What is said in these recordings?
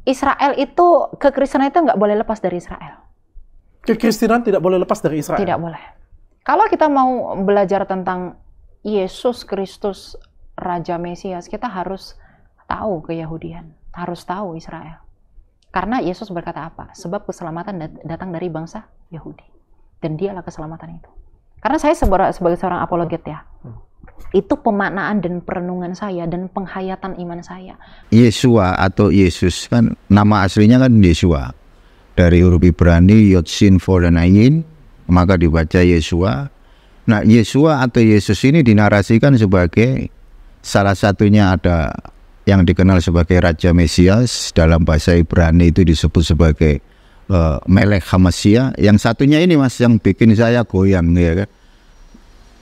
Israel itu, kekristenan itu nggak boleh lepas dari Israel. Kekristenan tidak boleh lepas dari Israel? Tidak boleh. Kalau kita mau belajar tentang Yesus Kristus, Raja Mesias, kita harus tahu keyahudian, harus tahu Israel. Karena Yesus berkata apa? Sebab keselamatan datang dari bangsa Yahudi. Dan dialah keselamatan itu. Karena saya sebagai seorang apologet ya, itu pemaknaan dan perenungan saya dan penghayatan iman saya. Yesua atau Yesus kan nama aslinya kan Yesua. Dari huruf Ibrani Yod Shin Vav dan Ayin, maka dibaca Yesua. Nah, Yesua atau Yesus ini dinarasikan sebagai salah satunya ada yang dikenal sebagai Raja Mesias, dalam bahasa Ibrani itu disebut sebagai Melech HaMashiach. Yang satunya ini Mas yang bikin saya goyang ya kan.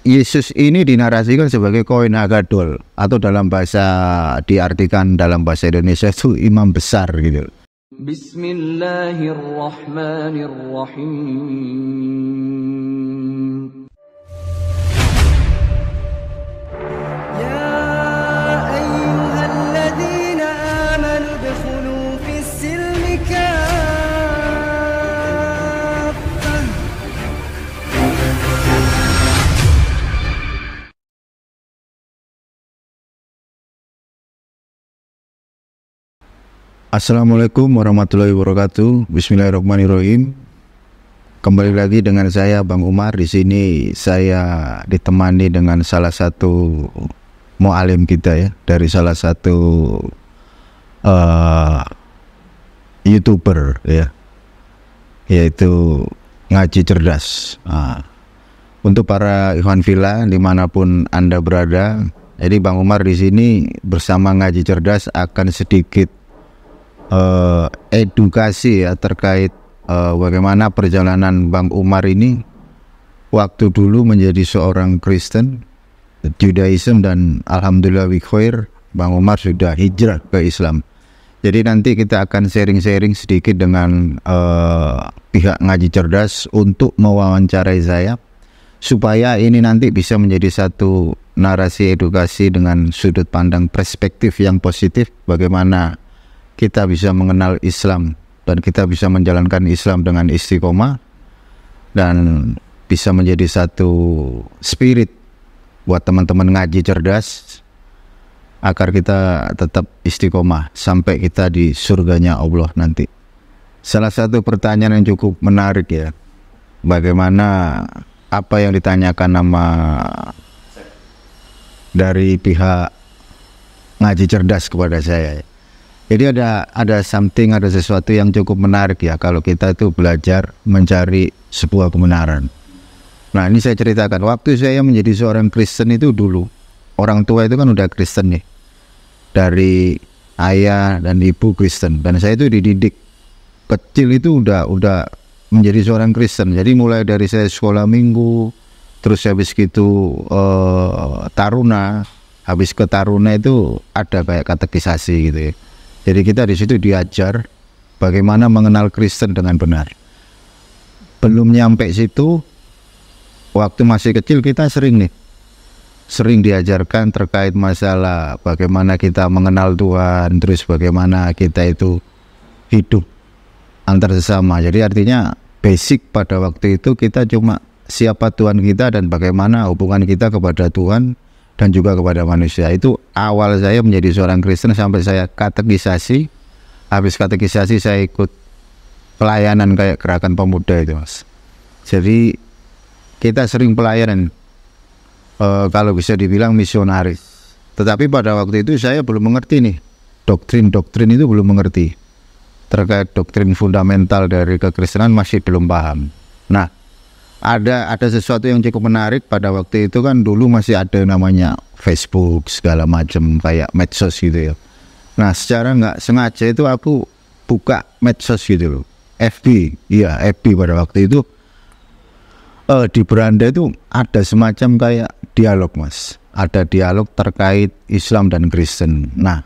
Yesus ini dinarasikan sebagai Kohen Hagadol, atau dalam bahasa, diartikan dalam bahasa Indonesia itu imam besar gitu. Bismillahirrahmanirrahim. Ya ayyuhalladzina amanu udkhulu fis-silmi kaffah. Assalamualaikum warahmatullahi wabarakatuh. Bismillahirrahmanirrahim. Kembali lagi dengan saya Bang Umar. Di sini saya ditemani dengan salah satu mu'alim kita ya, dari salah satu YouTuber ya, yaitu Ngaji Cerdas. Untuk para ikhwan fillah dimanapun Anda berada, jadi Bang Umar di sini bersama Ngaji Cerdas akan sedikit edukasi ya terkait bagaimana perjalanan Bang Umar ini waktu dulu menjadi seorang Kristen, Judaism, dan alhamdulillah bi khair, Bang Umar sudah hijrah ke Islam. Jadi nanti kita akan sharing-sharing sedikit dengan pihak Ngaji Cerdas untuk mewawancarai saya, supaya ini nanti bisa menjadi satu narasi edukasi dengan sudut pandang perspektif yang positif, bagaimana kita bisa mengenal Islam dan kita bisa menjalankan Islam dengan istiqomah dan bisa menjadi satu spirit buat teman-teman Ngaji Cerdas agar kita tetap istiqomah sampai kita di surganya Allah nanti. Salah satu pertanyaan yang cukup menarik ya, bagaimana apa yang ditanyakan nama dari pihak Ngaji Cerdas kepada saya. Jadi ada sesuatu yang cukup menarik ya kalau kita itu belajar mencari sebuah kebenaran. Nah, ini saya ceritakan, waktu saya menjadi seorang Kristen itu dulu, orang tua itu kan udah Kristen nih, dari ayah dan ibu Kristen, dan saya itu dididik kecil itu udah menjadi seorang Kristen. Jadi mulai dari saya sekolah minggu, terus habis gitu taruna, habis ke taruna itu ada kayak katekisasi gitu ya. Jadi kita di situ diajar bagaimana mengenal Kristen dengan benar. Belum nyampe situ, waktu masih kecil kita sering diajarkan terkait masalah bagaimana kita mengenal Tuhan, terus bagaimana kita itu hidup antar sesama. Jadi artinya basic pada waktu itu kita cuma siapa Tuhan kita dan bagaimana hubungan kita kepada Tuhan dan juga kepada manusia. Itu awal saya menjadi seorang Kristen sampai saya katekisasi. Habis katekisasi saya ikut pelayanan kayak gerakan pemuda itu Mas. Jadi kita sering pelayanan, kalau bisa dibilang misionaris. Tetapi pada waktu itu saya belum mengerti nih, doktrin itu belum mengerti. Terkait doktrin fundamental dari kekristenan masih belum paham. Nah, ada sesuatu yang cukup menarik pada waktu itu kan, dulu masih ada namanya Facebook segala macam kayak medsos gitu ya. Nah, secara nggak sengaja itu aku buka medsos gitu loh, FB, iya FB pada waktu itu di beranda itu ada semacam kayak dialog Mas, ada dialog terkait Islam dan Kristen. Nah,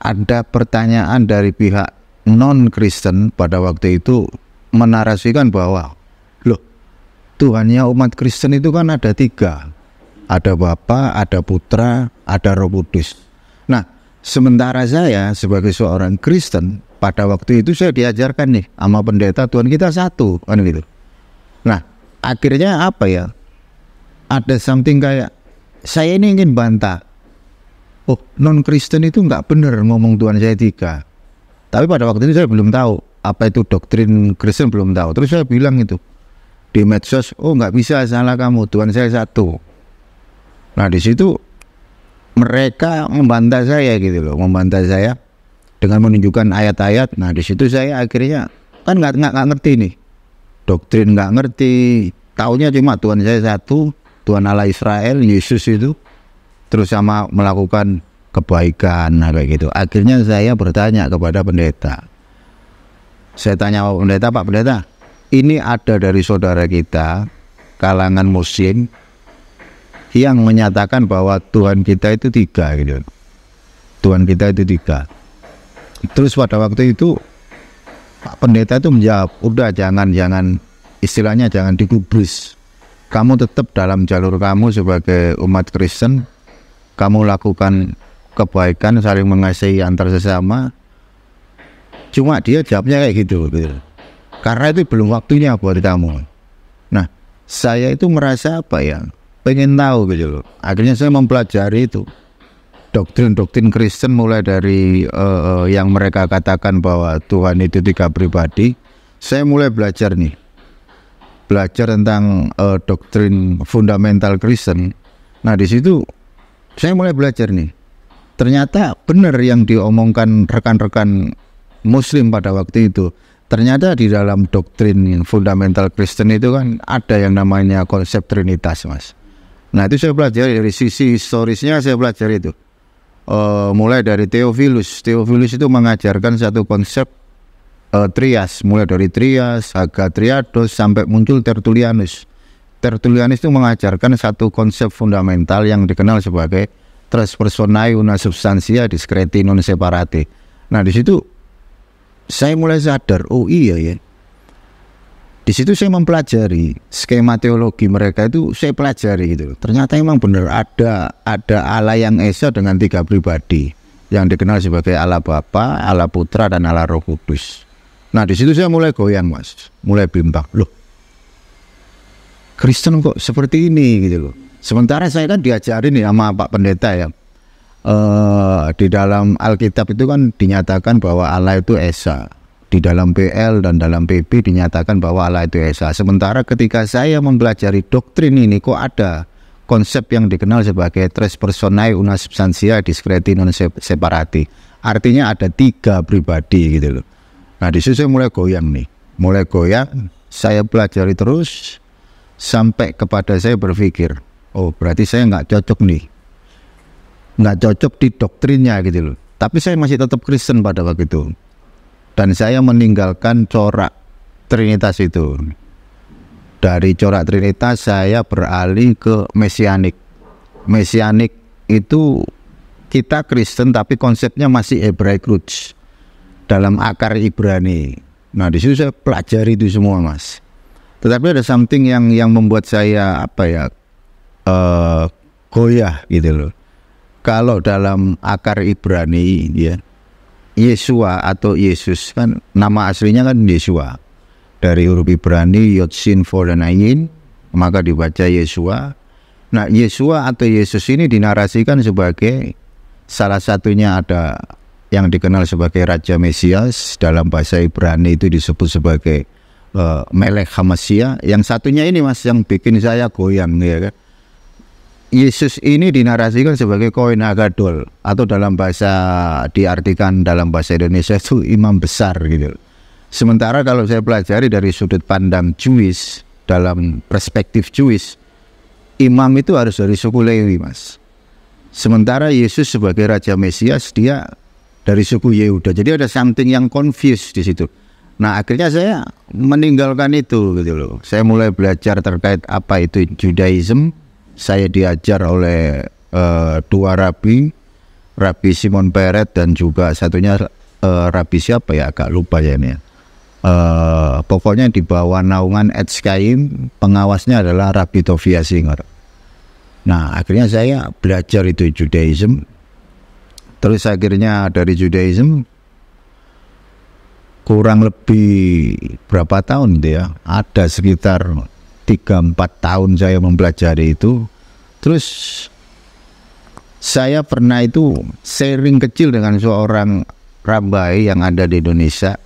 ada pertanyaan dari pihak non Kristen pada waktu itu menarasikan bahwa Tuhannya umat Kristen itu kan ada 3. Ada Bapa, ada Putra, ada Roh Kudus. Nah, sementara saya sebagai seorang Kristen, pada waktu itu saya diajarkan nih sama pendeta, Tuhan kita satu, kan gitu. Nah, akhirnya apa ya? Ada something kayak saya ini ingin bantah. Oh, non Kristen itu nggak benar ngomong Tuhan saya tiga. Tapi pada waktu itu saya belum tahu apa itu doktrin Kristen, belum tahu. Terus saya bilang itu di medsos, oh nggak bisa, salah kamu, Tuhan saya satu. Nah di situ mereka membantah saya gitu loh, membantah saya dengan menunjukkan ayat-ayat. Nah di situ saya akhirnya kan nggak ngerti nih, doktrin nggak ngerti, taunya cuma Tuhan saya satu, Tuhan Allah Israel, Yesus itu, terus sama melakukan kebaikan, nah kayak gitu. Akhirnya saya bertanya kepada pendeta. Saya tanya Pak Pendeta, Pak Pendeta, ini ada dari saudara kita kalangan Muslim yang menyatakan bahwa Tuhan kita itu tiga gitu. Tuhan kita itu tiga. Terus pada waktu itu Pak Pendeta itu menjawab, udah jangan istilahnya jangan digubris. Kamu tetap dalam jalur kamu sebagai umat Kristen, kamu lakukan kebaikan, saling mengasihi antar sesama. Cuma dia jawabnya kayak gitu. Karena itu belum waktunya buat kamu. Nah, saya itu merasa apa ya, pengen tahu gitu loh. Akhirnya saya mempelajari itu doktrin-doktrin Kristen, mulai dari yang mereka katakan bahwa Tuhan itu tiga pribadi. Saya mulai belajar nih, belajar tentang doktrin fundamental Kristen. Nah di situ saya mulai belajar nih. Ternyata benar yang diomongkan rekan-rekan Muslim pada waktu itu. Ternyata di dalam doktrin fundamental Kristen itu kan ada yang namanya konsep Trinitas, Mas. Nah itu saya pelajari dari sisi historisnya, saya pelajari itu. Mulai dari Theophilus. Theophilus itu mengajarkan satu konsep trias, mulai dari trias, Agatriados, sampai muncul Tertullianus. Tertullianus itu mengajarkan satu konsep fundamental yang dikenal sebagai tres personae una substantia discreti non separati. Nah di situ saya mulai sadar, oh iya ya. Di situ saya mempelajari skema teologi mereka itu, saya pelajari gitu. Ternyata memang benar ada Allah yang esa dengan tiga pribadi yang dikenal sebagai Allah Bapa, Allah Putra, dan Allah Roh Kudus. Nah di situ saya mulai goyang, Mas, mulai bimbang. Loh, Kristen kok seperti ini gitu loh. Sementara saya kan diajarin nih sama Pak Pendeta ya, di dalam Alkitab itu kan dinyatakan bahwa Allah itu esa. Di dalam PL dan dalam PP dinyatakan bahwa Allah itu esa. Sementara ketika saya mempelajari doktrin ini, kok ada konsep yang dikenal sebagai tres personae una substantia discreti non separati. Artinya ada tiga pribadi gitu loh. Nah di situ saya mulai goyang nih, mulai goyang. Saya pelajari terus sampai kepada saya berpikir, oh berarti saya nggak cocok nih, nggak cocok di doktrinnya gitu loh. Tapi saya masih tetap Kristen pada waktu itu. Dan saya meninggalkan corak Trinitas itu. Dari corak Trinitas saya beralih ke Mesianik. Mesianik itu kita Kristen tapi konsepnya masih Hebraic roots, dalam akar Ibrani. Nah di situ saya pelajari itu semua, Mas. Tetapi ada something yang membuat saya apa ya, goyah gitu loh. Kalau dalam akar Ibrani ya, Yesua atau Yesus kan nama aslinya kan Yesua. Dari huruf Ibrani Yod Shin Vav dan Ayin, maka dibaca Yesua. Nah Yesua atau Yesus ini dinarasikan sebagai salah satunya ada yang dikenal sebagai Raja Mesias. Dalam bahasa Ibrani itu disebut sebagai Melech Hamasia. Yang satunya ini, Mas, yang bikin saya goyang ya kan. Yesus ini dinarasikan sebagai Kohen Hagadol, atau dalam bahasa, diartikan dalam bahasa Indonesia itu imam besar gitu. Sementara kalau saya pelajari dari sudut pandang Jewish, dalam perspektif Jewish, imam itu harus dari suku Lewi, Mas. Sementara Yesus sebagai Raja Mesias dia dari suku Yehuda. Jadi ada something yang confused di situ. Nah akhirnya saya meninggalkan itu gitu loh. Saya mulai belajar terkait apa itu Judaism. Saya diajar oleh dua rabi, Rabi Simon Peret dan juga satunya rabi siapa ya, agak lupa ya ini. Pokoknya di bawah naungan Etz Chaim, pengawasnya adalah Rabi Tovia Singer. Nah akhirnya saya belajar itu Judaism. Terus akhirnya dari Judaism kurang lebih berapa tahun itu ya, ada sekitar 3-4 tahun saya mempelajari itu. Terus saya pernah itu sharing kecil dengan seorang rabai yang ada di Indonesia.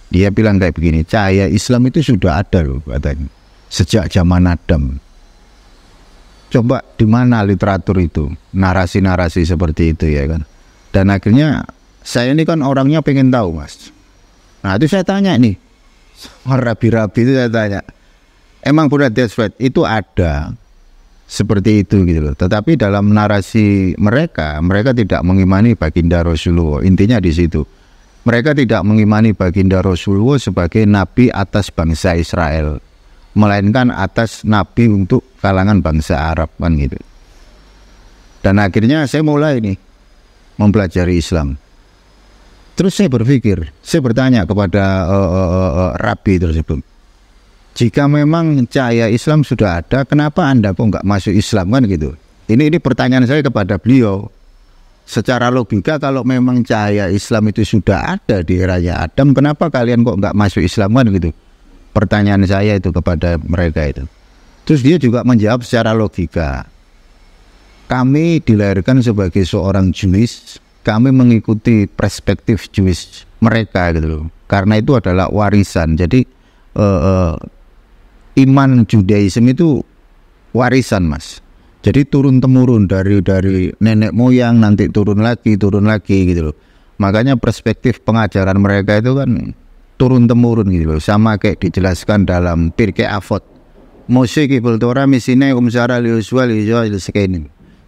Dia bilang kayak begini, cahaya Islam itu sudah ada loh katanya, sejak zaman Adam. Coba di mana literatur itu, narasi-narasi seperti itu ya kan. Dan akhirnya saya ini kan orangnya pengen tahu mas. Nah itu saya tanya nih, rabi-rabi itu saya tanya, emang Buddha Desvet itu ada seperti itu gitu loh. Tetapi dalam narasi mereka tidak mengimani baginda Rasulullah. Intinya di situ. Mereka tidak mengimani baginda Rasulullah sebagai nabi atas bangsa Israel, melainkan atas nabi untuk kalangan bangsa Arab kan gitu. Dan akhirnya saya mulai nih mempelajari Islam. Terus saya berpikir, saya bertanya kepada rabi tersebut, jika memang cahaya Islam sudah ada, kenapa Anda kok nggak masuk Islam kan gitu? Ini pertanyaan saya kepada beliau. Secara logika kalau memang cahaya Islam itu sudah ada di eranya Adam, kenapa kalian kok nggak masuk Islam kan gitu? Pertanyaan saya itu kepada mereka itu. Terus dia juga menjawab secara logika. Kami dilahirkan sebagai seorang Jewish, kami mengikuti perspektif Jewish mereka gitu loh. Karena itu adalah warisan. Jadi iman Judaism itu warisan mas. Jadi turun temurun dari nenek moyang, nanti turun lagi gitu loh. Makanya perspektif pengajaran mereka itu kan turun temurun gitu loh. Sama kayak dijelaskan dalam Pirkei Avot. Moshe kibul Torah misine umsara liuswa liuswa.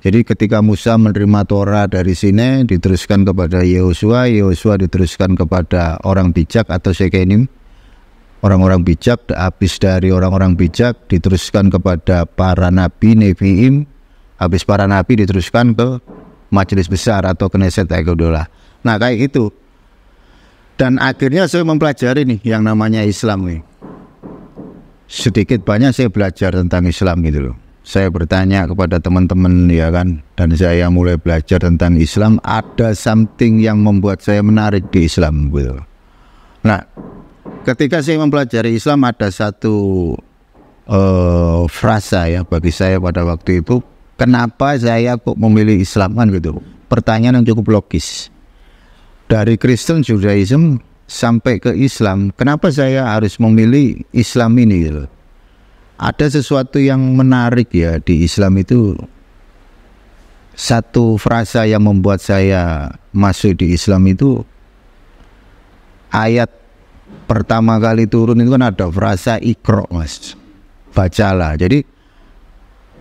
Jadi ketika Musa menerima Torah dari sini diteruskan kepada Yehosua, Yehosua diteruskan kepada orang bijak atau Shekenim. Orang-orang bijak, habis dari orang-orang bijak diteruskan kepada para nabi, neviim, habis para nabi diteruskan ke majelis besar atau Knesset Agodolah. Nah kayak itu. Dan akhirnya saya mempelajari nih yang namanya Islam nih. Sedikit banyak saya belajar tentang Islam gitu loh. Saya bertanya kepada teman-teman ya kan, dan saya mulai belajar tentang Islam. Ada something yang membuat saya menarik di Islam gitu. Nah, ketika saya mempelajari Islam ada satu frasa ya bagi saya pada waktu itu, kenapa saya kok memilih Islam kan gitu. Pertanyaan yang cukup logis. Dari Kristen Judaism sampai ke Islam, kenapa saya harus memilih Islam ini gitu. Ada sesuatu yang menarik ya di Islam itu. Satu frasa yang membuat saya masuk di Islam itu, ayat pertama kali turun itu kan ada frasa Iqra mas, bacalah. Jadi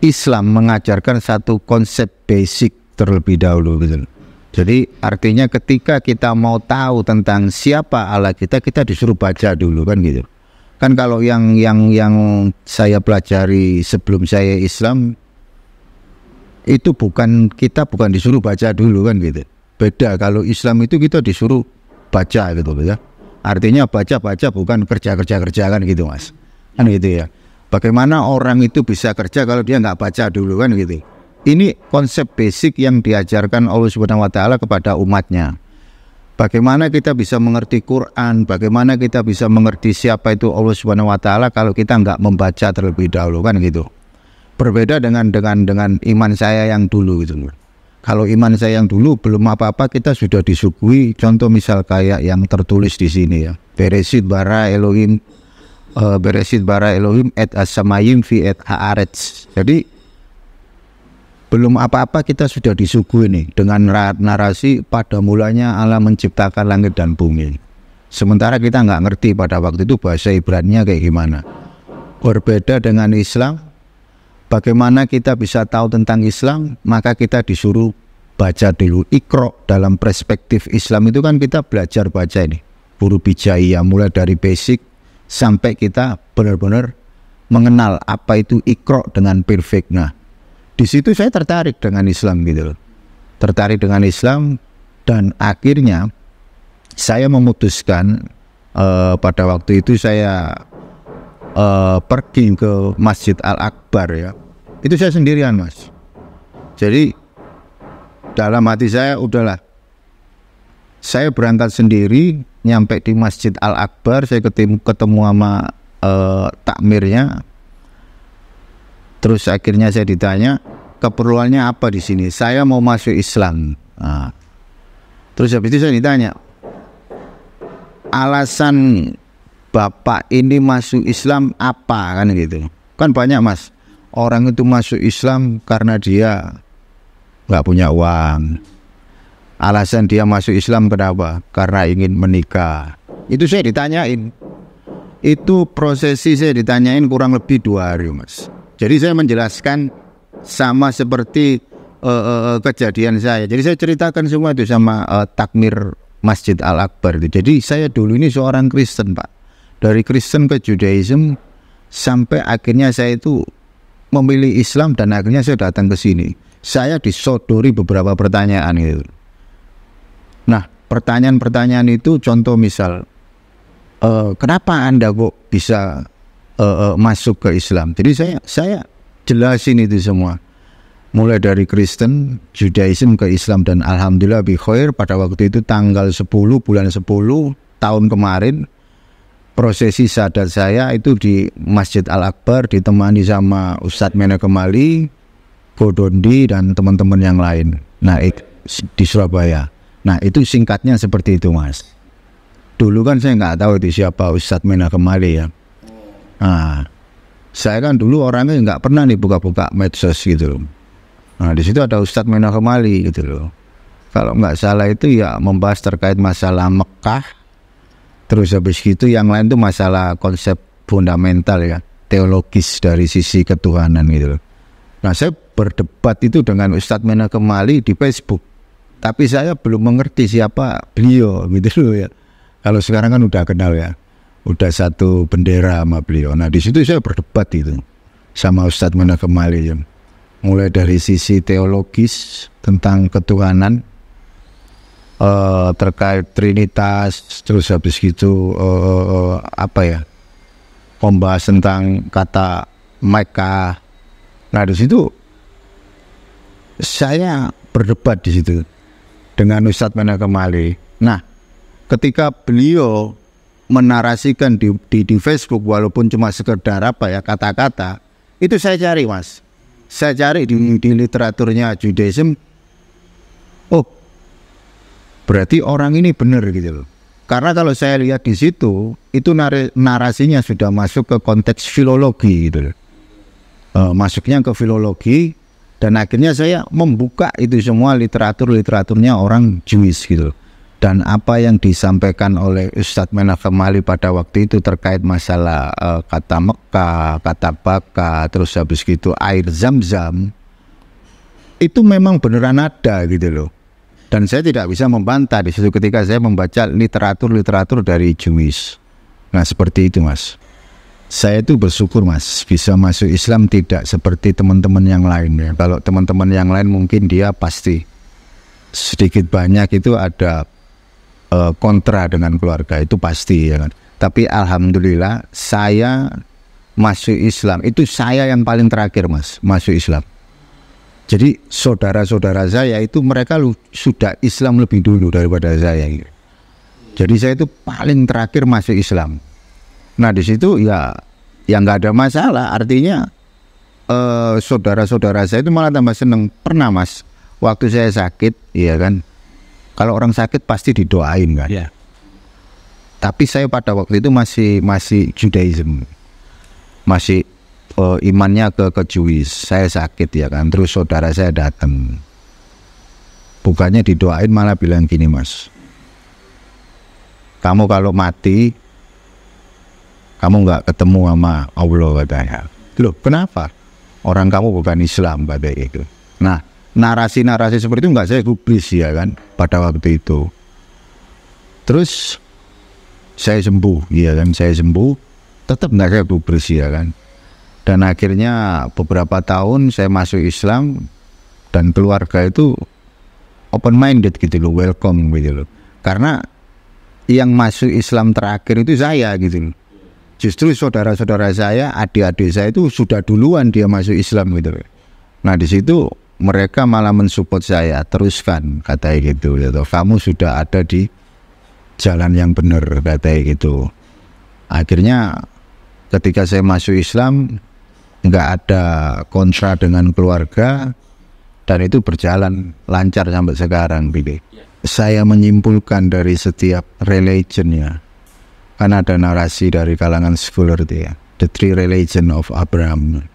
Islam mengajarkan satu konsep basic terlebih dahulu gitu. Jadi artinya ketika kita mau tahu tentang siapa Allah kita, kita disuruh baca dulu kan gitu. Kan kalau yang saya pelajari sebelum saya Islam itu kita bukan disuruh baca dulu kan gitu. Beda kalau Islam itu kita disuruh baca gitu ya. Artinya baca bukan kerja kan gitu mas. Kan gitu ya. Bagaimana orang itu bisa kerja kalau dia nggak baca dulu kan gitu. Ini konsep basic yang diajarkan Allah Subhanahu wa taala kepada umatnya. Bagaimana kita bisa mengerti Quran, bagaimana kita bisa mengerti siapa itu Allah Subhanahu wa taala kalau kita nggak membaca terlebih dahulu kan gitu. Berbeda dengan iman saya yang dulu gitu. Kalau iman saya yang dulu belum apa-apa kita sudah disuguhi contoh misal kayak yang tertulis di sini ya. Bereshit bara Elohim et as-samayim fi et haaretz. Jadi belum apa-apa kita sudah disuguhi nih dengan narasi pada mulanya Allah menciptakan langit dan bumi. Sementara kita nggak ngerti pada waktu itu bahasa Ibrani-nya kayak gimana. Berbeda dengan Islam, bagaimana kita bisa tahu tentang Islam, maka kita disuruh baca dulu. Iqra dalam perspektif Islam itu kan kita belajar baca ini. Huruf hijaiyah mulai dari basic sampai kita benar-benar mengenal apa itu Iqra dengan perfect. Nah, di situ saya tertarik dengan Islam gitu loh. Tertarik dengan Islam dan akhirnya saya memutuskan pada waktu itu saya pergi ke Masjid Al-Akbar ya. Itu saya sendirian mas. Jadi dalam hati saya udahlah, Saya berangkat sendiri, nyampe di Masjid Al-Akbar, saya ketemu sama takmirnya. Terus akhirnya saya ditanya, keperluannya apa di sini? Saya mau masuk Islam. Nah, terus habis itu saya ditanya, alasan Bapak ini masuk Islam apa, kan gitu. Kan banyak Mas, orang itu masuk Islam karena dia nggak punya uang. Alasan dia masuk Islam kenapa? Karena ingin menikah. Itu saya ditanyain. Itu prosesi saya ditanyain kurang lebih 2 hari Mas. Jadi saya menjelaskan sama seperti kejadian saya. Jadi saya ceritakan semua itu sama takmir Masjid Al-Akbar itu. Jadi saya dulu ini seorang Kristen Pak. Dari Kristen ke Judaism sampai akhirnya saya itu memilih Islam dan akhirnya saya datang ke sini. Saya disodori beberapa pertanyaan itu. Nah, pertanyaan-pertanyaan itu contoh misal, kenapa Anda kok bisa masuk ke Islam? Jadi saya jelasin itu semua. Mulai dari Kristen, Judaism ke Islam dan alhamdulillah bi khair pada waktu itu tanggal 10 bulan 10 tahun kemarin prosesi syahadat saya itu di Masjid Al-Akbar ditemani sama Ustadz Mena Kemali, Godondi dan teman-teman yang lain. Nah, di Surabaya. Nah, itu singkatnya seperti itu Mas. Dulu kan saya nggak tahu itu siapa Ustadz Mena Kemali ya. Nah, saya kan dulu orangnya nggak pernah nih buka-buka medsos gitu loh. Nah, di situ ada Ustadz Mena Kemali gitu loh. Kalau nggak salah itu ya membahas terkait masalah Mekah. Terus habis gitu yang lain itu masalah konsep fundamental ya, teologis dari sisi ketuhanan gitu loh. Nah, saya berdebat itu dengan Ustadz Mena Kemali di Facebook. Tapi saya belum mengerti siapa beliau gitu loh ya. Kalau sekarang kan udah kenal ya, udah satu bendera sama beliau. Nah, di situ saya berdebat itu sama Ustadz Mena Kemali ya. Mulai dari sisi teologis tentang ketuhanan, terkait Trinitas, terus habis gitu membahas tentang kata Mekah. Nah, di situ saya berdebat di situ dengan Ustadz Mena Kemali. Nah, ketika beliau menarasikan di Facebook walaupun cuma sekedar kata-kata, itu saya cari Mas. Saya cari di literaturnya Judaism. Oh, berarti orang ini benar gitu loh. Karena kalau saya lihat di situ, itu narasinya sudah masuk ke konteks filologi gitu loh. Masuknya ke filologi. Dan akhirnya saya membuka itu semua literaturnya orang Jewish gitu. Dan apa yang disampaikan oleh Ustadz Mena Kemali pada waktu itu terkait masalah kata Mekah, kata Baka, terus habis gitu air Zam-Zam, itu memang beneran ada gitu loh. Dan saya tidak bisa membantah di situ ketika saya membaca literatur dari Jewish. Nah, seperti itu Mas. Saya itu bersyukur Mas bisa masuk Islam tidak seperti teman-teman yang lain ya. Kalau teman-teman yang lain mungkin dia pasti sedikit banyak itu ada kontra dengan keluarga, itu pasti ya kan. Tapi alhamdulillah saya masuk Islam itu saya yang paling terakhir Mas masuk Islam. Jadi saudara-saudara saya itu mereka sudah Islam lebih dulu daripada saya. Jadi saya itu paling terakhir masuk Islam. Nah, di situ ya nggak ada masalah. Artinya saudara-saudara saya itu malah tambah seneng. Pernah Mas, waktu saya sakit, iya kan, kalau orang sakit pasti didoain kan. Yeah. Tapi saya pada waktu itu masih Judaism, masih imannya ke Jewish. Saya sakit ya kan, terus saudara saya datang, bukannya didoain malah bilang gini Mas, kamu kalau mati kamu nggak ketemu sama Allah katanya. Loh, kenapa? Orang kamu bukan Islam katanya itu. Nah, narasi-narasi seperti itu nggak saya gubris ya kan pada waktu itu. Terus saya sembuh, ya kan, saya sembuh, tetap nggak saya gubris ya kan. Dan akhirnya beberapa tahun saya masuk Islam dan keluarga itu open minded gitu loh, welcome gitu loh. Karena yang masuk Islam terakhir itu saya gitu loh. Justru saudara-saudara saya, adik-adik saya itu sudah duluan dia masuk Islam gitu. Nah, di situ mereka malah mensupport saya, teruskan katanya gitu. Kamu sudah ada di jalan yang benar katanya gitu. Akhirnya ketika saya masuk Islam, nggak ada kontra dengan keluarga, dan itu berjalan lancar sampai sekarang. Saya menyimpulkan dari setiap religionnya, kan ada narasi dari kalangan scholar itu ya, the three religion of Abraham,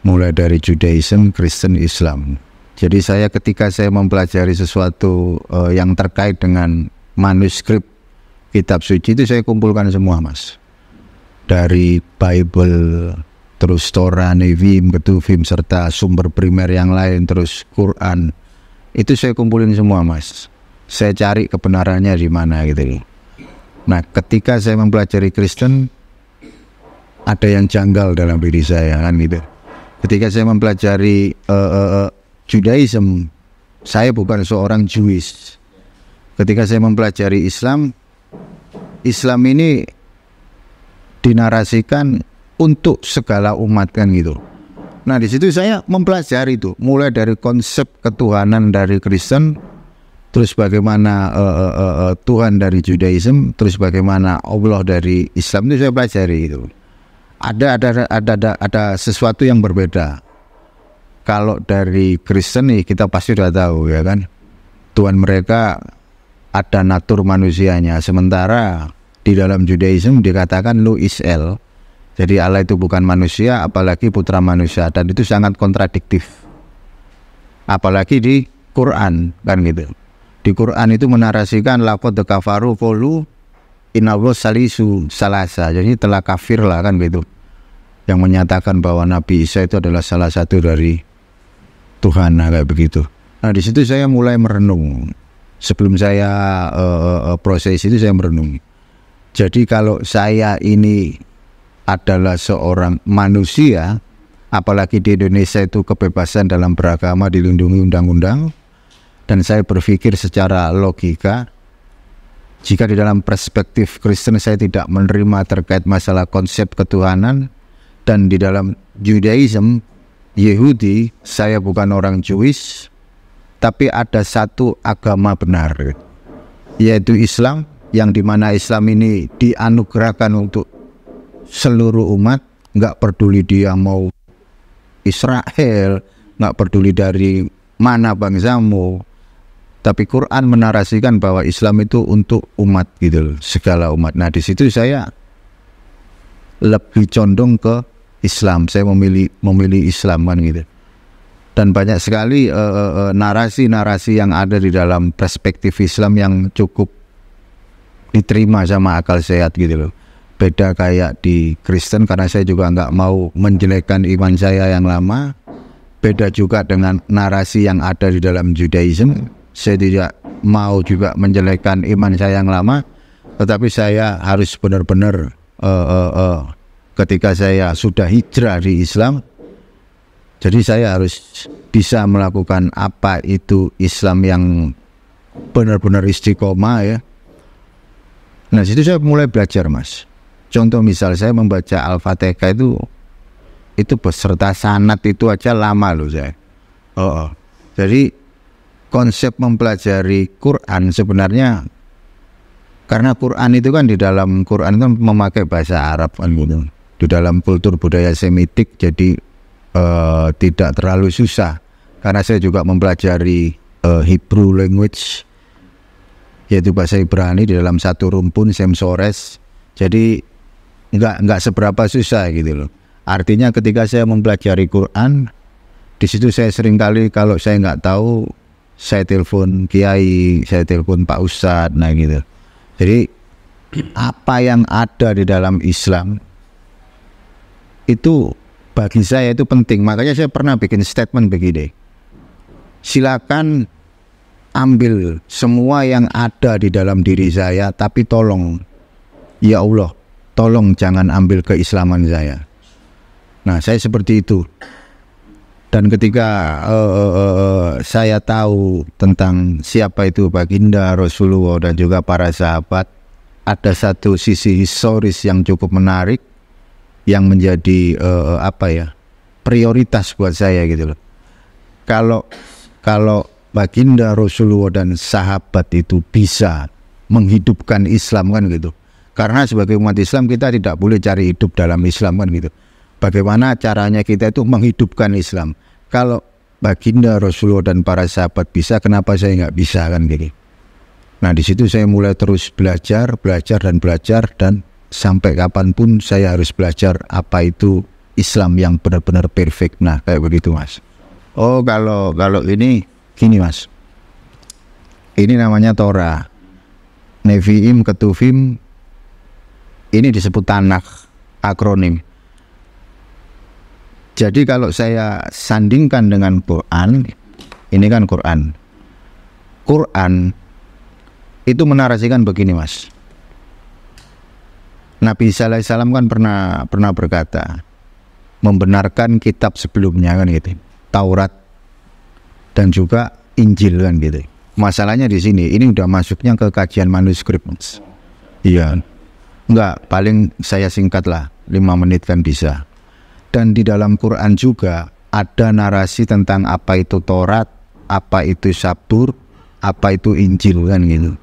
mulai dari Judaism, Kristen, Islam. Jadi ketika saya mempelajari sesuatu yang terkait dengan manuskrip kitab suci itu, saya kumpulkan semua, Mas. Dari Bible, terus Torah, Nevi'im, Ketuvim, serta sumber primer yang lain, terus Quran, itu saya kumpulin semua, Mas. Saya cari kebenarannya di mana gitu. Nah, ketika saya mempelajari Kristen, ada yang janggal dalam diri saya kan gitu. Ketika saya mempelajari Judaism, saya bukan seorang Jewish. Ketika saya mempelajari Islam, Islam ini dinarasikan untuk segala umat kan gitu. Nah, di situ saya mempelajari itu, mulai dari konsep ketuhanan dari Kristen, terus bagaimana Tuhan dari Judaism, terus bagaimana Allah dari Islam, itu saya pelajari itu. Ada sesuatu yang berbeda. Kalau dari Kristen nih, kita pasti sudah tahu ya kan, Tuhan mereka ada natur manusianya, sementara di dalam Judaism dikatakan Lu Isel, jadi Allah itu bukan manusia, apalagi putra manusia, dan itu sangat kontradiktif. Apalagi di Quran kan gitu. Di Quran itu menarasikan laqad kafaru qalu innallaha salisu salasa, jadi telah kafir lah kan gitu, yang menyatakan bahwa Nabi Isa itu adalah salah satu dari Tuhan, kayak begitu. Nah, di situ saya mulai merenung. Sebelum saya proses itu, saya merenung. Jadi kalau saya ini adalah seorang manusia, apalagi di Indonesia itu kebebasan dalam beragama dilindungi undang-undang, dan saya berpikir secara logika, jika di dalam perspektif Kristen saya tidak menerima terkait masalah konsep ketuhanan, dan di dalam Judaism, Yahudi, saya bukan orang Jewish, tapi ada satu agama benar, yaitu Islam, yang dimana Islam ini dianugerahkan untuk seluruh umat, nggak peduli dia mau Israel, nggak peduli dari mana bangsamu, tapi Quran menarasikan bahwa Islam itu untuk umat gitu, segala umat. Nah, di situ saya lebih condong ke Islam, saya memilih Islam kan gitu. Dan banyak sekali narasi-narasi yang ada di dalam perspektif Islam yang cukup diterima sama akal sehat gitu loh. Beda kayak di Kristen, karena saya juga nggak mau menjelekkan iman saya yang lama. Beda juga dengan narasi yang ada di dalam Judaism, saya tidak mau juga menjelekkan iman saya yang lama, tetapi saya harus benar-benar ketika saya sudah hijrah di Islam, jadi saya harus bisa melakukan apa itu Islam yang benar-benar istiqomah ya. Nah, situ saya mulai belajar, Mas. Contoh misal saya membaca Al-Fatihah itu beserta sanad itu aja lama loh saya. Jadi konsep mempelajari Quran sebenarnya, karena Quran itu kan, di dalam Quran kan memakai bahasa Arab kan gitu. Di dalam kultur budaya Semitik, jadi tidak terlalu susah. Karena saya juga mempelajari Hebrew language, yaitu bahasa Ibrani, di dalam satu rumpun Semsores. Jadi nggak seberapa susah gitu loh. Artinya ketika saya mempelajari Quran, di situ saya seringkali kalau saya nggak tahu, saya telepon kiai, saya telepon Pak Ustadz, nah gitu. Jadi apa yang ada di dalam Islam itu bagi saya itu penting. Makanya saya pernah bikin statement begini, silakan ambil semua yang ada di dalam diri saya, tapi tolong, ya Allah, tolong jangan ambil keislaman saya. Nah, saya seperti itu. Dan ketika saya tahu tentang siapa itu baginda Rasulullah dan juga para sahabat, ada satu sisi historis yang cukup menarik, yang menjadi prioritas buat saya gitu loh. kalau baginda Rasulullah dan sahabat itu bisa menghidupkan Islam kan gitu. Karena sebagai umat Islam kita tidak boleh cari hidup dalam Islam kan gitu. Bagaimana caranya kita itu menghidupkan Islam? Kalau baginda Rasulullah dan para sahabat bisa, kenapa saya nggak bisa kan gitu. Nah di situ saya mulai terus belajar dan sampai kapanpun saya harus belajar apa itu Islam yang benar-benar perfect. Nah kayak begitu mas. Oh kalau ini gini mas, ini namanya Torah, Nevi'im, Ketuvim, ini disebut Tanakh, akronim. Jadi kalau saya sandingkan dengan Quran, ini kan Quran. Quran itu menarasikan begini mas. Nabi sallallahu alaihi wasallam kan pernah berkata, membenarkan kitab sebelumnya kan gitu, Taurat dan juga Injil kan gitu. Masalahnya di sini, ini udah masuknya ke kajian manuskrip mas. Iya. Enggak, paling saya singkat lah, 5 menit kan bisa. Dan di dalam Quran juga ada narasi tentang apa itu Taurat, apa itu Zabur, apa itu Injil kan gitu.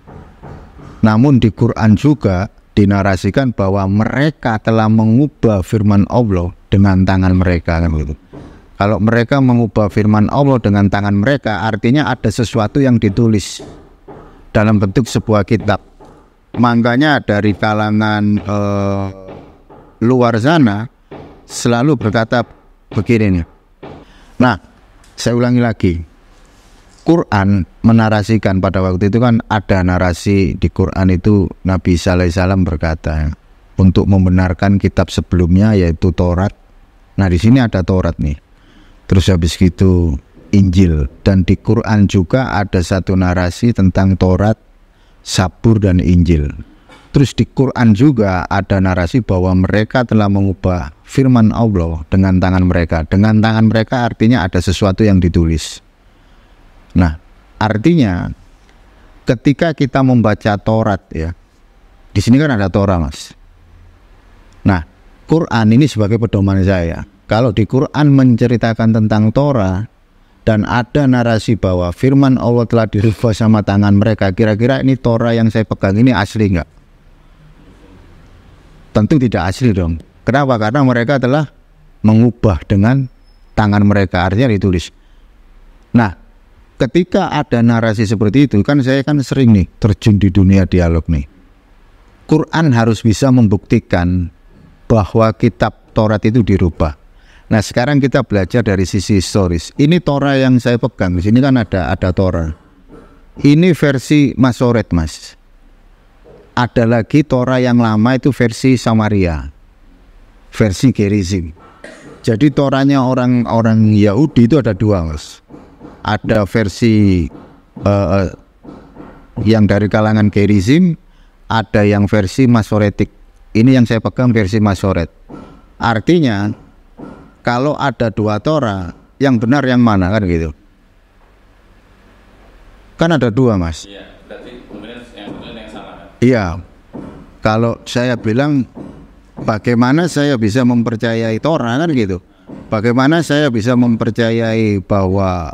Namun di Quran juga dinarasikan bahwa mereka telah mengubah firman Allah dengan tangan mereka kan gitu. Kalau mereka mengubah firman Allah dengan tangan mereka, artinya ada sesuatu yang ditulis dalam bentuk sebuah kitab. Makanya dari kalangan luar sana selalu berkata begini nih. Nah, saya ulangi lagi. Quran menarasikan pada waktu itu kan ada narasi di Quran itu Nabi sallallahu alaihi wasallam berkata untuk membenarkan kitab sebelumnya yaitu Taurat. Nah, di sini ada Taurat nih. Terus habis gitu Injil, dan di Quran juga ada satu narasi tentang Taurat, Zabur dan Injil. Terus di Quran juga ada narasi bahwa mereka telah mengubah firman Allah dengan tangan mereka. Dengan tangan mereka artinya ada sesuatu yang ditulis. Nah, artinya ketika kita membaca Taurat ya, di sini kan ada Torah mas. Nah, Quran ini sebagai pedoman saya. Kalau di Quran menceritakan tentang Torah dan ada narasi bahwa firman Allah telah dirubah sama tangan mereka, kira-kira ini Torah yang saya pegang ini asli nggak? Tentu tidak asli dong. Kenapa? Karena mereka telah mengubah dengan tangan mereka, artinya ditulis. Nah, ketika ada narasi seperti itu, kan saya kan sering nih terjun di dunia dialog nih. Quran harus bisa membuktikan bahwa kitab Taurat itu dirubah. Nah, sekarang kita belajar dari sisi historis. Ini Torah yang saya pegang. Di sini kan ada Torah. Ini versi Masoret, mas. Ada lagi Torah yang lama itu versi Samaria, versi Gerizim. Jadi Torahnya orang Yahudi itu ada dua, mas. Ada versi yang dari kalangan Gerizim, ada yang versi Masoretik. Ini yang saya pegang versi Masoret. Artinya kalau ada dua Torah, yang benar yang mana kan gitu? Kan ada dua mas. Iya, berarti kemudian yang benar yang salah kan? Iya. Kalau saya bilang bagaimana saya bisa mempercayai Torah kan gitu? Bagaimana saya bisa mempercayai bahwa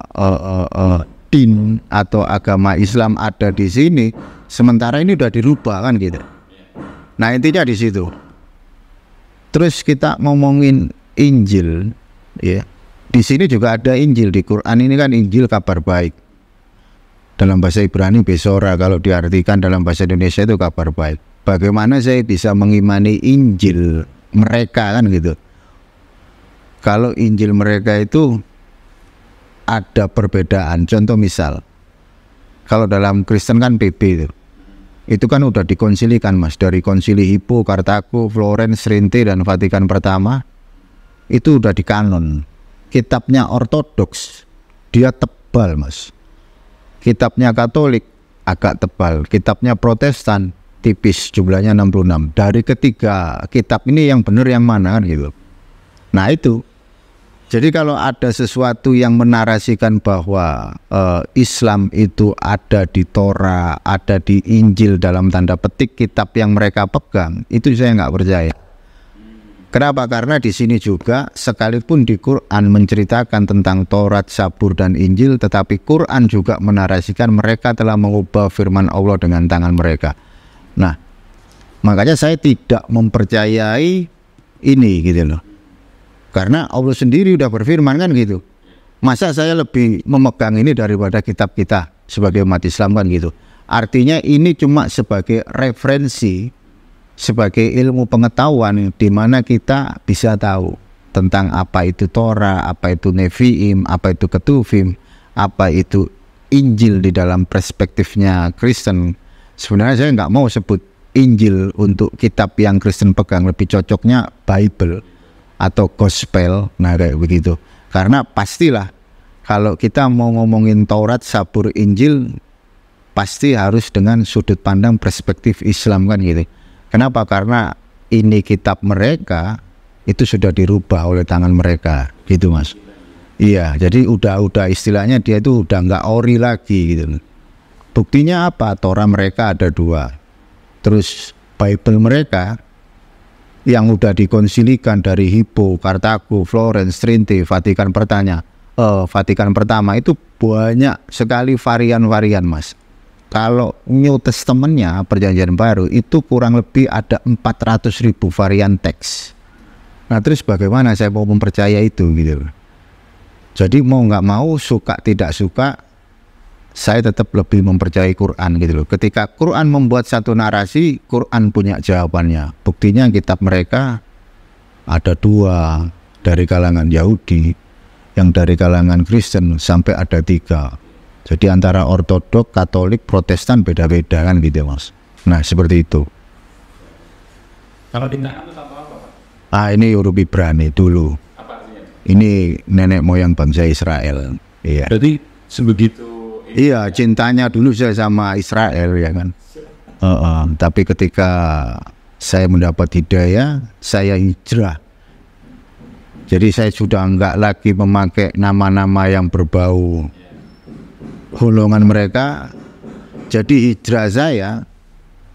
din atau agama Islam ada di sini, sementara ini udah dirubah kan gitu? Nah intinya di situ. Terus kita ngomongin Injil, ya. Di sini juga ada Injil di Quran ini kan Injil kabar baik. Dalam bahasa Ibrani Besora, kalau diartikan dalam bahasa Indonesia itu kabar baik. Bagaimana saya bisa mengimani Injil mereka kan gitu? Kalau Injil mereka itu ada perbedaan. Contoh misal, kalau dalam Kristen kan PP itu kan udah dikonsilikan mas, dari konsili Hippo, Kartago, Florence, Trente dan Vatikan Pertama. Itu udah dikanon. Kitabnya Ortodoks dia tebal mas. Kitabnya Katolik agak tebal. Kitabnya Protestan tipis, jumlahnya 66. Dari ketiga kitab ini yang benar yang mana kan gitu. Nah itu. Jadi kalau ada sesuatu yang menarasikan bahwa Islam itu ada di Torah, ada di Injil dalam tanda petik kitab yang mereka pegang, itu saya nggak percaya. Kenapa? Karena di sini juga sekalipun di Quran menceritakan tentang Taurat, Zabur, dan Injil, tetapi Quran juga menarasikan mereka telah mengubah firman Allah dengan tangan mereka. Nah, makanya saya tidak mempercayai ini gitu loh. Karena Allah sendiri udah berfirman kan gitu. Masa saya lebih memegang ini daripada kitab kita sebagai umat Islam kan gitu. Artinya ini cuma sebagai referensi, sebagai ilmu pengetahuan di mana kita bisa tahu tentang apa itu Torah, apa itu Nevi'im, apa itu Ketuvim, apa itu Injil di dalam perspektifnya Kristen. Sebenarnya saya nggak mau sebut Injil untuk kitab yang Kristen pegang, lebih cocoknya Bible atau Gospel, nah kayak begitu. Karena pastilah kalau kita mau ngomongin Taurat, Zabur, Injil, pasti harus dengan sudut pandang perspektif Islam kan gitu. Kenapa? Karena ini kitab mereka itu sudah dirubah oleh tangan mereka, gitu Mas. Iya, jadi udah istilahnya dia itu udah nggak ori lagi gitu. Buktinya apa? Torah mereka ada 2. Terus Bible mereka yang udah dikonsilikan dari Hippo, Kartago, Florence, Trinity, Vatikan Pertama itu banyak sekali varian-varian Mas. Kalau New Testament-nya Perjanjian Baru itu kurang lebih ada 400.000 varian teks. Nah terus bagaimana saya mau mempercaya itu gitu. Jadi mau nggak mau, suka tidak suka, saya tetap lebih mempercayai Quran gitu loh. Ketika Quran membuat satu narasi, Quran punya jawabannya. Buktinya kitab mereka ada 2 dari kalangan Yahudi, yang dari kalangan Kristen sampai ada 3. Jadi antara Ortodok, Katolik, Protestan beda-beda kan gitu Mas. Nah seperti itu. Kalau di tangan itu apa? Ini huruf Ibrani dulu. Apa artinya? Ini nenek moyang bangsa Israel. Iya. Berarti sebegitu. Iya, cintanya dulu saya sama Israel ya kan. Tapi ketika saya mendapat hidayah, saya hijrah. Jadi saya sudah enggak lagi memakai nama-nama yang berbau golongan mereka. Jadi hijrah saya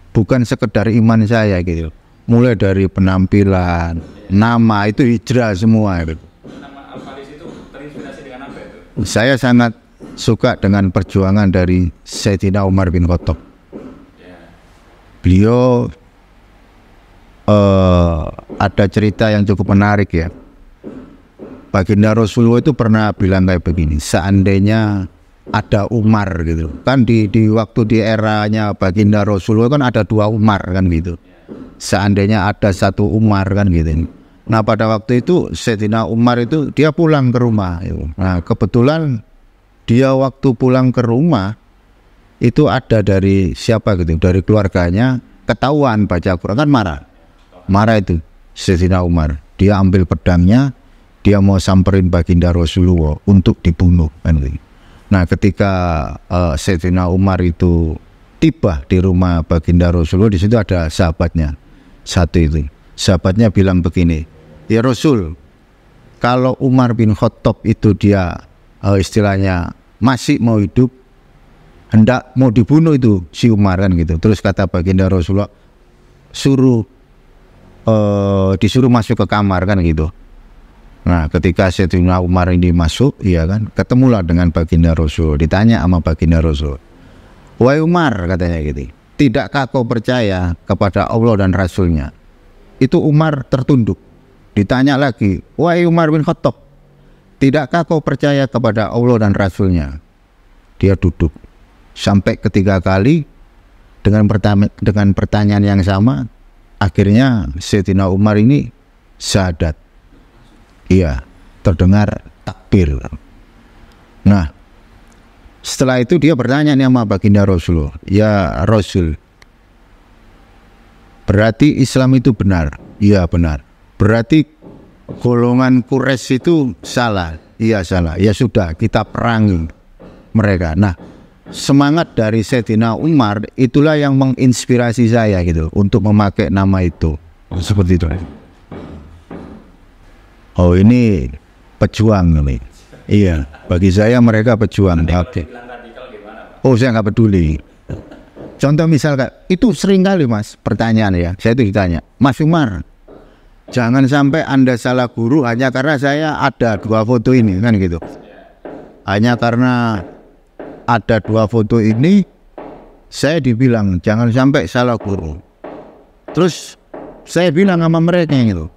bukan sekedar iman saya gitu. Mulai dari penampilan, nama itu hijrah semua gitu. Nama Al-Faris itu terinspirasi dengan apa itu? Saya sangat suka dengan perjuangan dari Sayyidina Umar bin Khattab. Beliau ada cerita yang cukup menarik ya. Baginda Rasulullah itu pernah bilang kayak begini, seandainya ada Umar gitu kan, di waktu di eranya Baginda Rasulullah kan ada 2 Umar kan gitu. Seandainya ada 1 Umar kan gitu. Nah pada waktu itu Sayyidina Umar itu dia pulang ke rumah gitu. Nah kebetulan dia waktu pulang ke rumah itu ada dari siapa gitu, dari keluarganya ketahuan baca Quran kan, marah itu Sayyidina Umar. Dia ambil pedangnya, dia mau samperin Baginda Rasulullah untuk dibunuh kan gitu. Nah ketika Sayyidina Umar itu tiba di rumah Baginda Rasulullah, di situ ada sahabatnya satu itu. Sahabatnya bilang begini, ya Rasul, kalau Umar bin Khattab itu dia istilahnya masih mau hidup, hendak mau dibunuh itu si Umar kan gitu. Terus kata Baginda Rasulullah, disuruh masuk ke kamar kan gitu. Nah ketika Sayyidina Umar ini masuk, iya kan, ketemulah dengan Baginda Rasul. Ditanya sama Baginda Rasul, wahai Umar katanya gitu, tidakkah kau percaya kepada Allah dan Rasulnya? Itu Umar tertunduk. Ditanya lagi, wahai Umar bin Khattab, tidakkah kau percaya kepada Allah dan Rasulnya? Dia duduk sampai ketiga kali dengan pertanyaan yang sama. Akhirnya Sayyidina Umar ini syahadat. Iya, terdengar takbir. Nah, setelah itu dia bertanya sama Baginda Rasulullah, ya Rasul, berarti Islam itu benar? Iya benar. Berarti golongan Quraisy itu salah? Iya salah. Ya sudah, kita perangi mereka. Nah, semangat dari Sayyidina Umar itulah yang menginspirasi saya gitu untuk memakai nama itu. Seperti itu. Oh ini pejuang nih. Iya, bagi saya mereka pejuang. Oke. Oh saya nggak peduli. Contoh misal kayak itu sering kali Mas pertanyaan ya. Saya itu ditanya, Mas Umar, Jangan sampai Anda salah guru hanya karena saya ada 2 foto ini, kan gitu. Hanya karena ada 2 foto ini, saya dibilang jangan sampai salah guru. Terus saya bilang sama mereka gitu,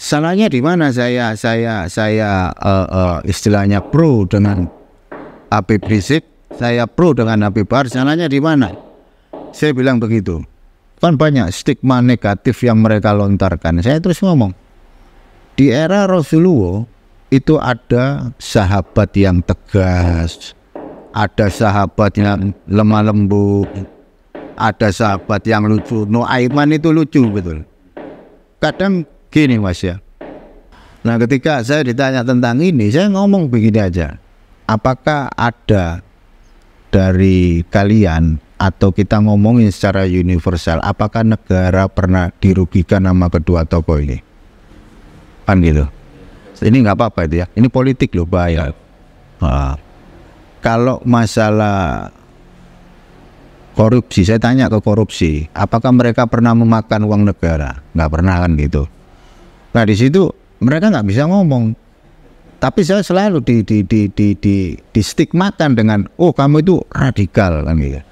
salahnya di mana saya istilahnya pro dengan Habib Rizik, saya pro dengan Habib Bahar, salahnya di mana? Saya bilang begitu. Kan banyak stigma negatif yang mereka lontarkan. Saya terus ngomong, di era Rasulullah itu ada sahabat yang tegas, ada sahabat yang lemah lembut, ada sahabat yang lucu. Nuaiman itu lucu betul. Kadang gini Mas ya. Nah ketika saya ditanya tentang ini, saya ngomong begini aja. Apakah ada dari kalian, atau kita ngomongin secara universal, apakah negara pernah dirugikan sama kedua tokoh ini? Kan gitu. Ini nggak apa-apa itu ya. Ini politik loh, bahaya. Nah, kalau masalah korupsi, saya tanya ke korupsi, apakah mereka pernah memakan uang negara? Nggak pernah kan gitu. Nah di situ mereka nggak bisa ngomong. Tapi saya selalu distigmakan dengan, oh kamu itu radikal kan gitu.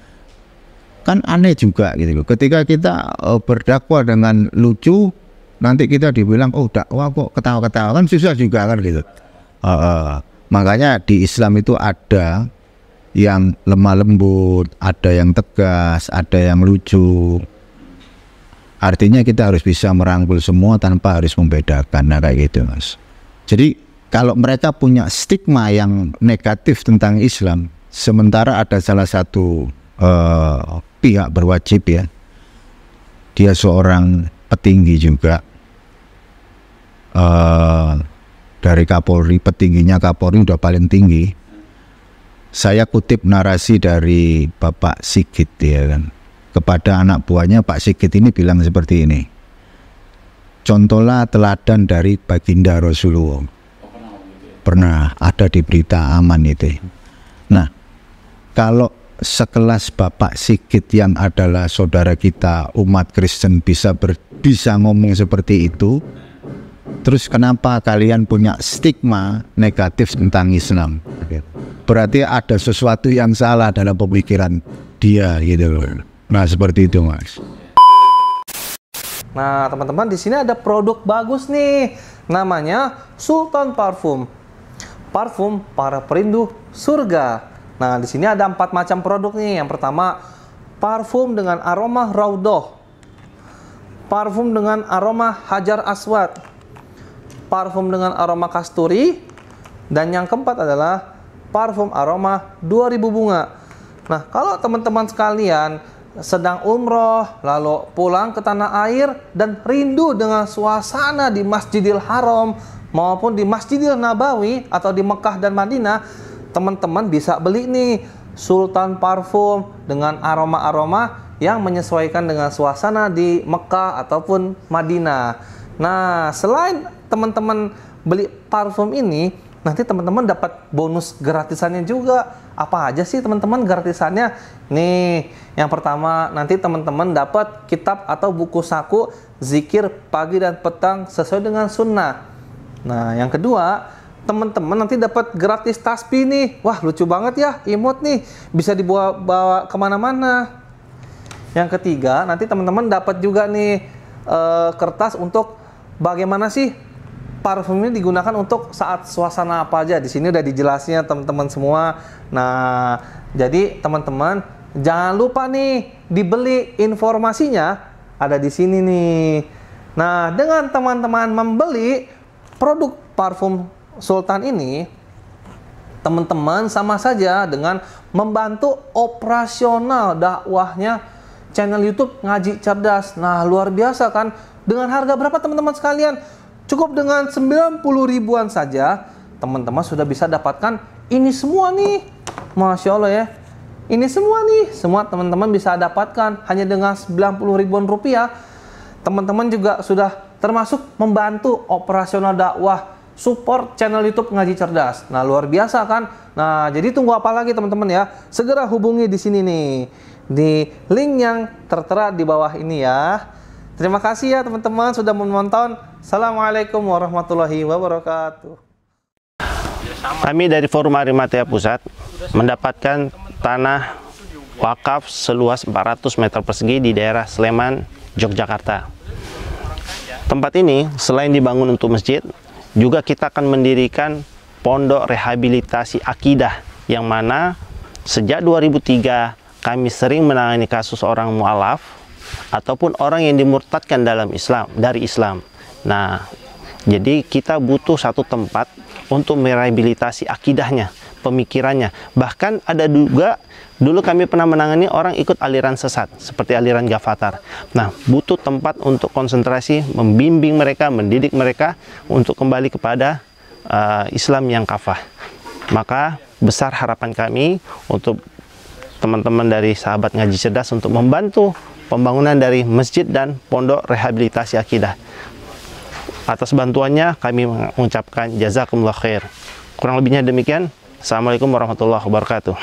Kan aneh juga gitu loh. Ketika kita berdakwah dengan lucu, nanti kita dibilang, oh dakwah kok ketawa-ketawa, kan susah juga kan gitu. Makanya di Islam itu ada yang lemah lembut, ada yang tegas, ada yang lucu. Artinya kita harus bisa merangkul semua tanpa harus membedakan. Nah kayak gitu Mas. Jadi kalau mereka punya stigma yang negatif tentang Islam, sementara ada salah satu pihak berwajib ya, dia seorang petinggi juga dari Kapolri, petingginya Kapolri udah paling tinggi. Saya kutip narasi dari Bapak Sigit ya kan, kepada anak buahnya Pak Sigit ini bilang seperti ini, contohlah teladan dari baginda Rasulullah. Pernah ada di berita Aman itu. Nah kalau sekelas Bapak Sigit yang adalah saudara kita umat Kristen bisa ngomong seperti itu, terus kenapa kalian punya stigma negatif tentang Islam? Berarti ada sesuatu yang salah dalam pemikiran dia gitu loh. Nah seperti itu Mas. Nah teman-teman, di sini ada produk bagus nih, namanya Sultan Parfum. Parfum para perindu surga. Nah, di sini ada 4 macam produk nih. Yang pertama, parfum dengan aroma Raudhoh. Parfum dengan aroma Hajar Aswad. Parfum dengan aroma Kasturi. Dan yang keempat adalah parfum aroma 2000 bunga. Nah, kalau teman-teman sekalian sedang umroh, lalu pulang ke tanah air dan rindu dengan suasana di Masjidil Haram maupun di Masjidil Nabawi atau di Mekah dan Madinah, teman-teman bisa beli nih Sultan Parfum dengan aroma-aroma yang menyesuaikan dengan suasana di Mekah ataupun Madinah. Nah, selain teman-teman beli parfum ini, nanti teman-teman dapat bonus gratisannya juga. Apa aja sih teman-teman gratisannya? Nih, yang pertama nanti teman-teman dapat kitab atau buku saku zikir pagi dan petang sesuai dengan sunnah. Nah, yang kedua, teman-teman nanti dapat gratis tasbih nih. Wah, lucu banget ya, imut nih, bisa dibawa kemana-mana. Yang ketiga, nanti teman-teman dapat juga nih kertas untuk bagaimana sih parfum ini digunakan untuk saat suasana apa aja. Di sini udah dijelasnya teman-teman semua. Nah, jadi teman-teman jangan lupa nih dibeli, informasinya ada di sini nih. Nah, dengan teman-teman membeli produk parfum Sultan ini, teman-teman sama saja dengan membantu operasional dakwahnya channel YouTube Ngaji Cerdas. Nah, luar biasa kan? Dengan harga berapa teman-teman sekalian? Cukup dengan 90 ribuan saja, teman-teman sudah bisa dapatkan ini semua nih. Masya Allah ya. Ini semua nih, semua teman-teman bisa dapatkan hanya dengan 90 ribuan rupiah. Teman-teman juga sudah termasuk membantu operasional dakwah, support channel YouTube Ngaji Cerdas. Nah, luar biasa kan? Nah, jadi tunggu apa lagi teman-teman ya? Segera hubungi di sini nih, di link yang tertera di bawah ini ya. Terima kasih ya teman-teman sudah menonton. Assalamualaikum warahmatullahi wabarakatuh. Kami dari Forum Arimatea Pusat mendapatkan tanah wakaf seluas 400 meter persegi di daerah Sleman, Yogyakarta. Tempat ini selain dibangun untuk masjid, juga kita akan mendirikan pondok rehabilitasi akidah, yang mana sejak 2003 kami sering menangani kasus orang mu'alaf ataupun orang yang dimurtadkan dari Islam. Nah, jadi kita butuh satu tempat untuk merehabilitasi akidahnya, pemikirannya. Bahkan ada juga dulu kami pernah menangani orang ikut aliran sesat seperti aliran Ghafatar. Nah, butuh tempat untuk konsentrasi, membimbing mereka, mendidik mereka untuk kembali kepada Islam yang kafah. Maka besar harapan kami untuk teman-teman dari sahabat ngaji cerdas untuk membantu pembangunan dari masjid dan pondok rehabilitasi akidah. Atas bantuannya kami mengucapkan jazakumullah khair. Kurang lebihnya demikian. Assalamualaikum warahmatullahi wabarakatuh.